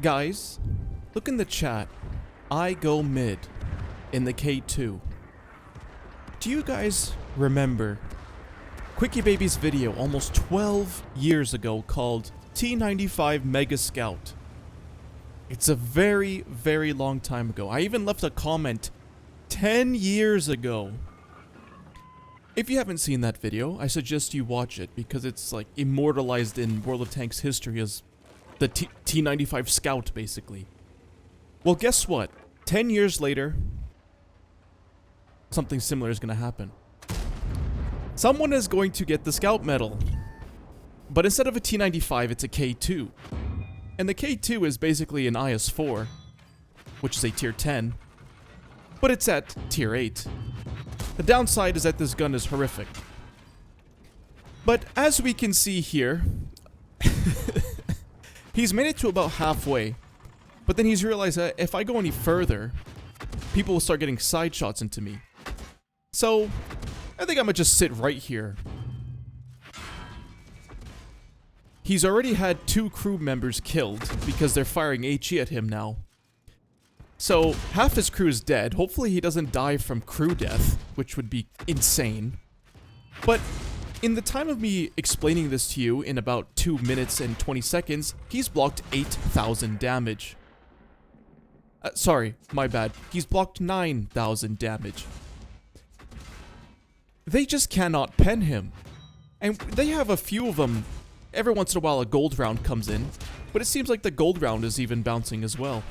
Guys, look in the chat. I go mid in the K2. Do you guys remember Quickie Baby's video almost 12 years ago called T95 Mega Scout? It's a very, very long time ago. I even left a comment 10 years ago. If you haven't seen that video, I suggest you watch it because it's like immortalized in World of Tanks history as the T95 Scout, basically. Well, guess what? 10 years later, something similar is going to happen. Someone is going to get the Scout medal. But instead of a T95, it's a K2. And the K2 is basically an IS-4, which is a tier 10. But it's at tier 8. The downside is that this gun is horrific. But as we can see here, he's made it to about halfway. But then he's realized that if I go any further, people will start getting side shots into me. So, I think I'm gonna just sit right here. He's already had 2 crew members killed because they're firing HE at him now. So, half his crew is dead. Hopefully he doesn't die from crew death, which would be insane. But in the time of me explaining this to you in about 2 minutes and 20 seconds, he's blocked 8,000 damage. Sorry, my bad. He's blocked 9,000 damage. They just cannot pen him. And they have a few of them. Every once in a while a gold round comes in, but it seems like the gold round is even bouncing as well.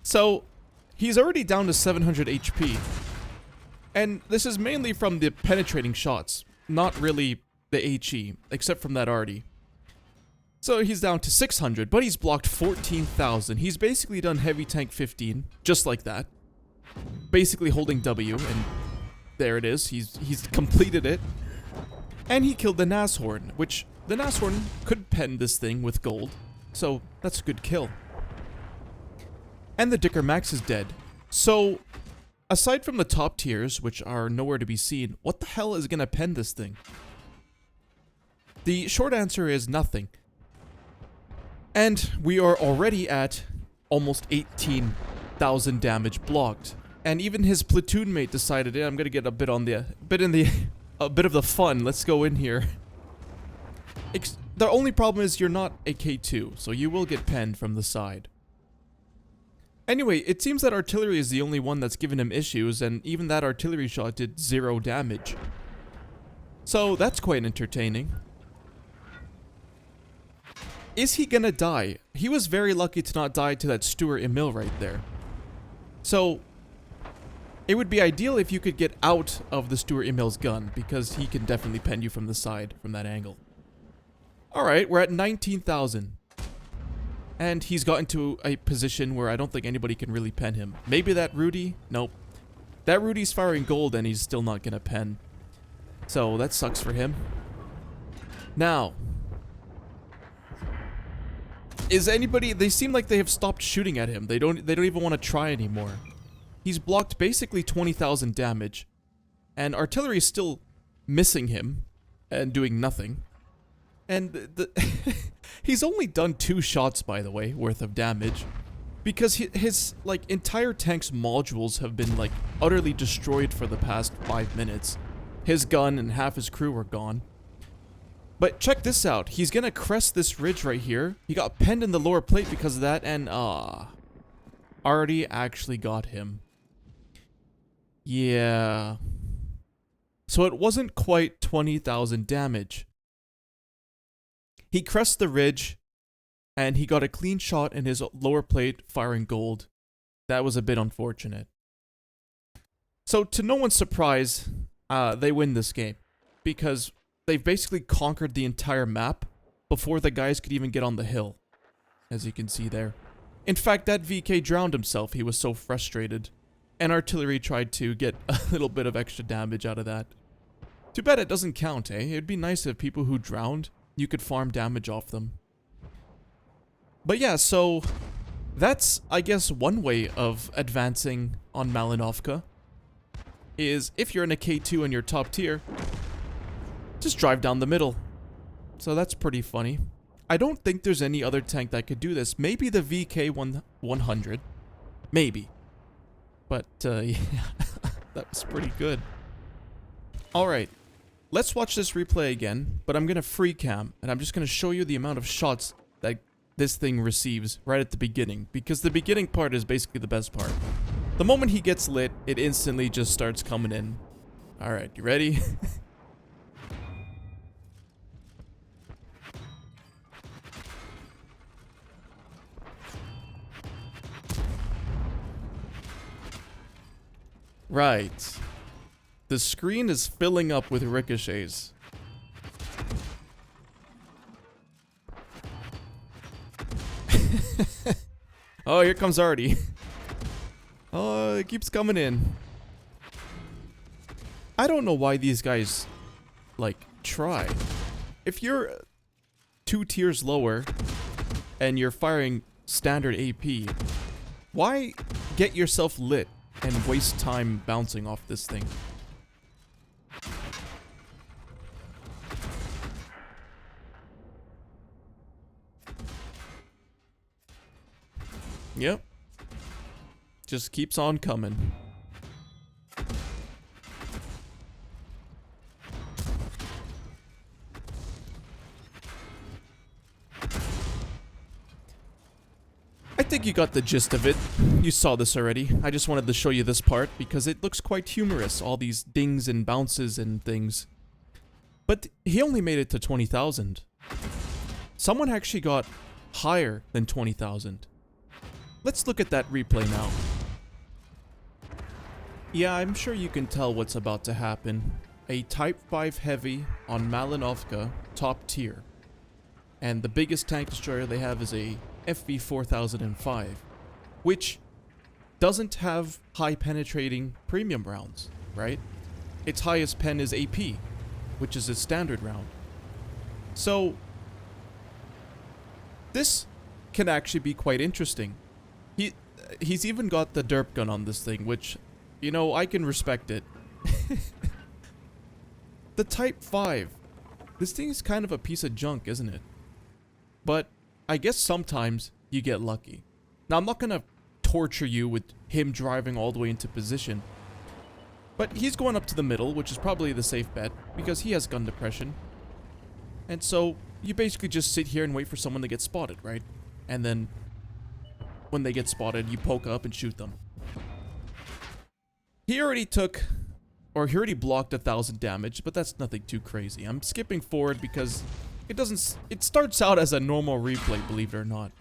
So, he's already down to 700 HP. And this is mainly from the penetrating shots, not really the HE, except from that arty. So he's down to 600, but he's blocked 14,000. He's basically done heavy tank 15, just like that. Basically holding W, and there it is. He's completed it. And he killed the Nashorn, which the Nashorn could pen this thing with gold. So that's a good kill. And the Dicker Max is dead. So, aside from the top tiers, which are nowhere to be seen, what the hell is gonna pen this thing? The short answer is nothing. And we are already at almost 18,000 damage blocked. And even his platoon mate decided, I'm gonna get a bit of the fun. Let's go in here. The only problem is you're not a K2, so you will get penned from the side. Anyway, it seems that artillery is the only one that's given him issues, and even that artillery shot did 0 damage. So that's quite entertaining. Is he gonna die? He was very lucky to not die to that Stuart Emil right there. So, it would be ideal if you could get out of the Stuart Emil's gun, because he can definitely pen you from the side, from that angle. Alright, we're at 19,000. And he's gotten to a position where I don't think anybody can really pen him. Maybe that Rudy? Nope. That Rudy's firing gold and he's still not gonna pen. So, that sucks for him. Now, is anybody... They seem like they have stopped shooting at him. They don't even want to try anymore. He's blocked basically 20,000 damage. And artillery is still missing him and doing nothing. And he's only done 2 shots, by the way, worth of damage. Because his like, entire tank's modules have been, like, utterly destroyed for the past 5 minutes. His gun and half his crew are gone. But check this out. He's gonna crest this ridge right here. He got penned in the lower plate because of that, and already actually got him. Yeah. So it wasn't quite 20,000 damage. He crested the ridge, and he got a clean shot in his lower plate firing gold. That was a bit unfortunate. So to no one's surprise, they win this game. Because they've basically conquered the entire map before the guys could even get on the hill. As you can see there. In fact, that VK drowned himself. He was so frustrated. And artillery tried to get a little bit of extra damage out of that. Too bad it doesn't count, eh? It'd be nice if people who drowned, you could farm damage off them. But yeah, so that's, I guess, one way of advancing on Malinovka. Is if you're in a K2 and you're top tier, just drive down the middle. So that's pretty funny. I don't think there's any other tank that could do this. Maybe the VK-100. Maybe. But, yeah, that was pretty good. Alright, let's watch this replay again, but I'm gonna free cam, and I'm just gonna show you the amount of shots that this thing receives right at the beginning, because the beginning part is basically the best part. The moment he gets lit, it instantly just starts coming in. Alright, you ready? Right. The screen is filling up with ricochets. Oh, here comes Artie. Oh, it keeps coming in. I don't know why these guys, like, try. If you're 2 tiers lower and you're firing standard AP, why get yourself lit and waste time bouncing off this thing? Yep. Just keeps on coming. I think you got the gist of it. You saw this already. I just wanted to show you this part because it looks quite humorous, all these dings and bounces and things. But he only made it to 20,000. Someone actually got higher than 20,000. Let's look at that replay now. Yeah, I'm sure you can tell what's about to happen. A Type 5 Heavy on Malinovka, top tier. And the biggest tank destroyer they have is a FV4005, which doesn't have high penetrating premium rounds, right? Its highest pen is AP, which is a standard round. So, this can actually be quite interesting. He's even got the derp gun on this thing, which, you know, I can respect it. The Type 5. This thing is kind of a piece of junk, isn't it? But I guess sometimes you get lucky. Now, I'm not gonna torture you with him driving all the way into position. But he's going up to the middle, which is probably the safe bet, because he has gun depression. And so, you basically just sit here and wait for someone to get spotted, right? And then, when they get spotted, you poke up and shoot them. He already blocked 1,000 damage, but that's nothing too crazy. I'm skipping forward because it starts out as a normal replay, believe it or not.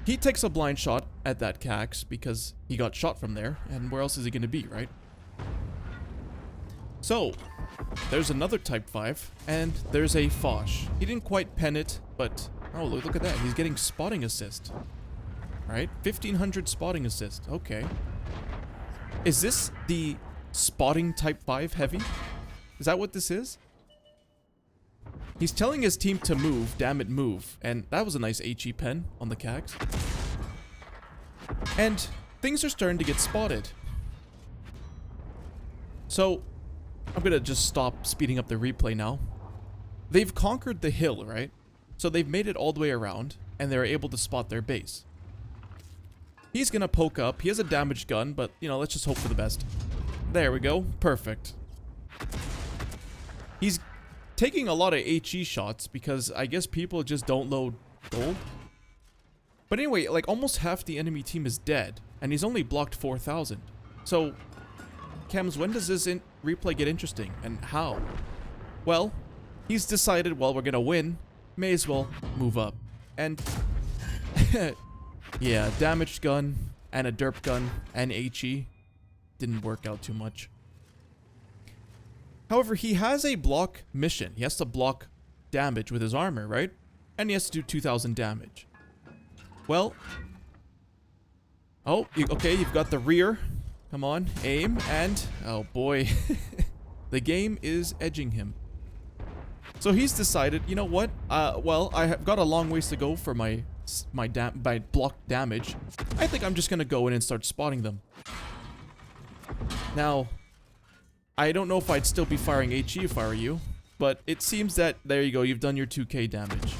He takes a blind shot at that cax because he got shot from there, and where else is he gonna be, right? So, there's another Type 5, and there's a Foch. He didn't quite pen it, but oh, look at that. He's getting spotting assist. Right? 1,500 spotting assist. Okay. Is this the spotting Type 5 Heavy? Is that what this is? He's telling his team to move, damn it, move. And that was a nice HE pen on the cax. And things are starting to get spotted. So, I'm gonna just stop speeding up the replay now. They've conquered the hill, right? So they've made it all the way around, and they're able to spot their base. He's gonna poke up. He has a damaged gun, but, you know, let's just hope for the best. There we go. Perfect. He's taking a lot of HE shots because I guess people just don't load gold. But anyway, like, almost half the enemy team is dead, and he's only blocked 4,000. So, Chems, when does this replay get interesting, and how? Well, he's decided, well, we're gonna win. May as well move up. And yeah, damaged gun and a derp gun and HE didn't work out too much. However, he has a block mission. He has to block damage with his armor, right? And he has to do 2,000 damage. Well, oh, okay, you've got the rear. Come on, aim, and oh boy, the game is edging him. So he's decided, you know what? Well, I have got a long ways to go for my block damage. I think I'm just gonna go in and start spotting them. Now, I don't know if I'd still be firing HE if I were you. but it seems that, there you go, you've done your 2k damage.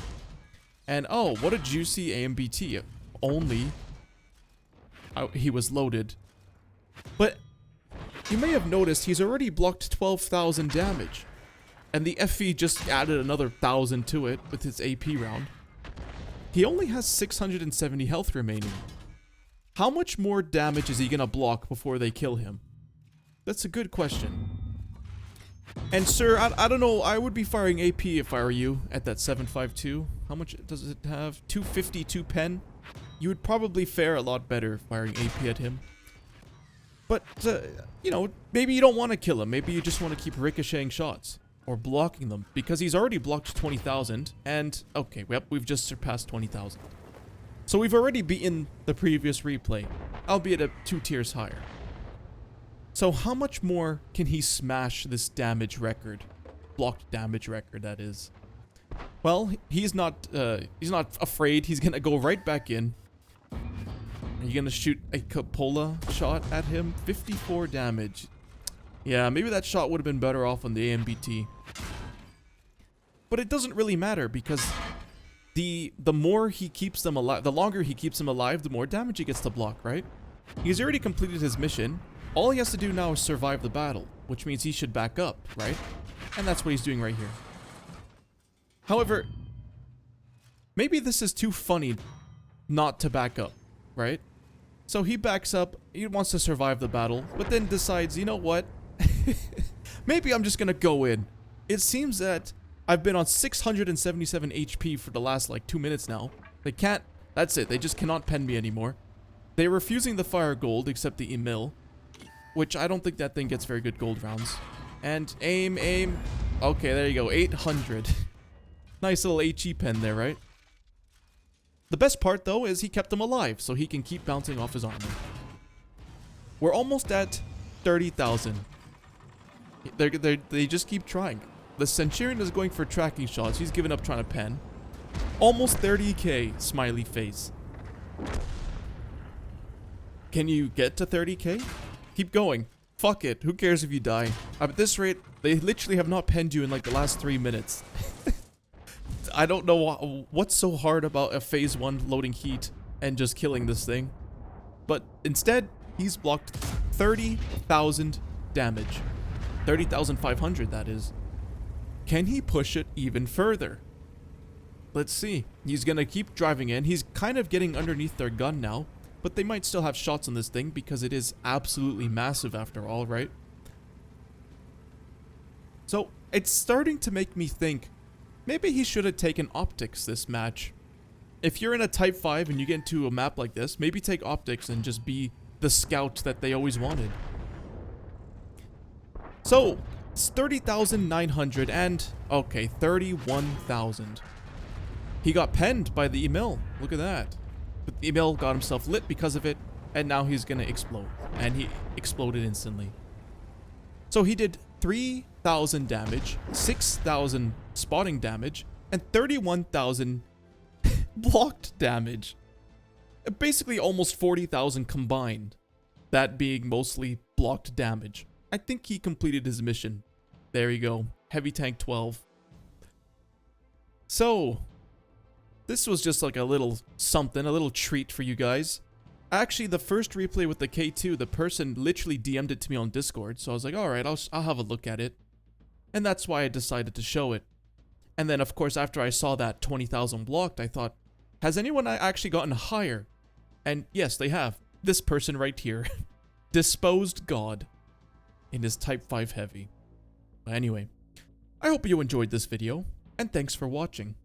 And oh, what a juicy AMBT. Only he was loaded. But you may have noticed he's already blocked 12,000 damage. And the FE just added another 1,000 to it with his AP round. He only has 670 health remaining. How much more damage is he gonna block before they kill him? That's a good question. And sir, I don't know, I would be firing AP if I were you at that 752. How much does it have? 252 pen? You would probably fare a lot better firing AP at him. But, you know, maybe you don't want to kill him. Maybe you just want to keep ricocheting shots. Or blocking them. Because he's already blocked 20,000. And, okay, yep, we've just surpassed 20,000. So we've already beaten the previous replay. Albeit at 2 tiers higher. So how much more can he smash this damage record? Blocked damage record, that is. Well, he's not afraid. He's gonna go right back in. Are you gonna shoot a cupola shot at him? 54 damage. Yeah, maybe that shot would have been better off on the AMBT. But it doesn't really matter because the more he keeps them alive, the longer he keeps them alive, the more damage he gets to block, right? He's already completed his mission. All he has to do now is survive the battle, which means he should back up, right? And that's what he's doing right here. However, maybe this is too funny not to back up, right? So he backs up, he wants to survive the battle, but then decides, you know what? Maybe I'm just gonna go in. It seems that I've been on 677 HP for the last like 2 minutes now. They can't, that's it, they just cannot pen me anymore. They're refusing the fire gold except the Emil. Which I don't think that thing gets very good gold rounds. And aim. Okay, there you go. 800. Nice little HE pen there, right? The best part, though, is he kept him alive, so he can keep bouncing off his armor. We're almost at 30,000. They just keep trying. The Centurion is going for tracking shots. He's given up trying to pen. Almost 30k, smiley face. Can you get to 30k? Keep going. Fuck it. Who cares if you die? At this rate, they literally have not penned you in like the last 3 minutes. I don't know what's so hard about a phase 1 loading heat and just killing this thing. But instead, he's blocked 30,000 damage. 30,500, that is. Can he push it even further? Let's see. He's gonna keep driving in. He's kind of getting underneath their gun now. But they might still have shots on this thing because it is absolutely massive after all, right? So, it's starting to make me think, maybe he should have taken optics this match. If you're in a Type 5 and you get into a map like this, maybe take optics and just be the scout that they always wanted. So, it's 30,900 and, okay, 31,000. He got penned by the Emil. Look at that. But the Emil got himself lit because of it, and now he's gonna explode. And he exploded instantly. So he did 3,000 damage, 6,000 spotting damage, and 31,000 blocked damage. Basically almost 40,000 combined. That being mostly blocked damage. I think he completed his mission. There you go. Heavy tank 12. So, this was just like a little something, a little treat for you guys. Actually, the first replay with the K2, the person literally DM'd it to me on Discord. So I was like, alright, I'll have a look at it. And that's why I decided to show it. And then, of course, after I saw that 20,000 blocked, I thought, has anyone actually gotten higher? And yes, they have. This person right here. Disposed God. In his Type 5 Heavy. But anyway, I hope you enjoyed this video, and thanks for watching.